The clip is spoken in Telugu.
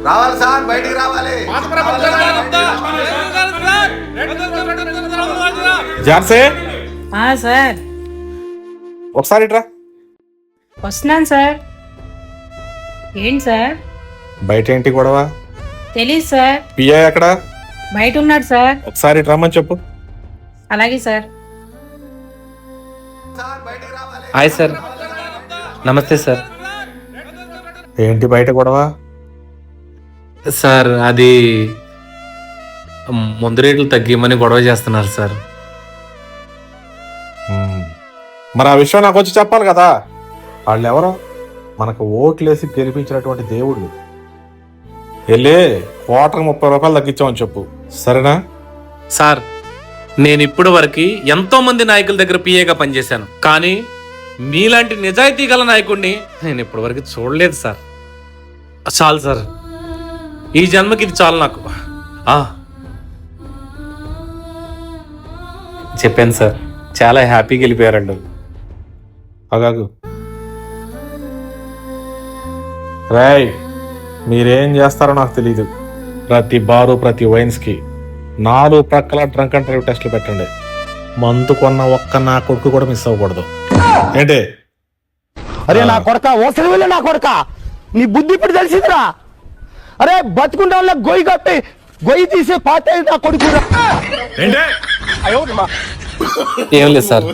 రావాలి సార్, బయటికి రావాలి. జాన్సే సార్ ఒకసారి ఇట్రా. వస్తున్నాను సార్. ఏంటి సార్? బయట ఏంటి గొడవ? తెలీదు సార్. పిఏ ఎక్కడ? బయట ఉన్నాడు సార్. ఒకసారి ఇటు రమ్మని చెప్పు. అలాగే సార్. హాయ్ సార్, నమస్తే సార్. ఏంటి బయట గొడవ? సార్ అది ముందు రేట్లు తగ్గిమని గొడవ చేస్తున్నారు సార్. మరి ఆ విషయం నాకు వచ్చి చెప్పాలి కదా. వాళ్ళు ఎవరో మనకు ఓట్లేసి గెలిపించినటువంటి దేవుడు. వెళ్ళి కోటకు 30 రూపాయలు తగ్గించామని చెప్పు, సరేనా? సార్ నేను ఇప్పటి వరకు ఎంతో మంది నాయకుల దగ్గర పిఏగా పనిచేశాను, కానీ మీలాంటి నిజాయితీ గల నాయకుడిని నేను ఇప్పటి వరకు చూడలేదు సార్. చాలు సార్, ఈ జన్మకి ఇది చాలు నాకు. చెప్పాను సార్, చాలా హ్యాపీగా వెళ్ళిపోయారండి. అగాగు రాయ్, మీరేం చేస్తారో నాకు తెలీదు. ప్రతి బారు ప్రతి వైన్స్కి 4 ప్రక్కల డ్రంక్ అండ్ డ్రైవ్ టెస్టులు పెట్టండి. మందు కొన్న ఒక్క నా కొడుకు కూడా మిస్ అవ్వకూడదు. ఏంటి? అరే నా కొడక, ఓసరి వెళ్ళి నా కొడక, నీ బుద్ధి ఇప్పుడు తెలిసిందిరా. అరే బతుకుంటా వాళ్ళ గొయ్యి కప్పి గొయ్యి తీసే పాత నా కొడుకు. ఏం లేదు సార్.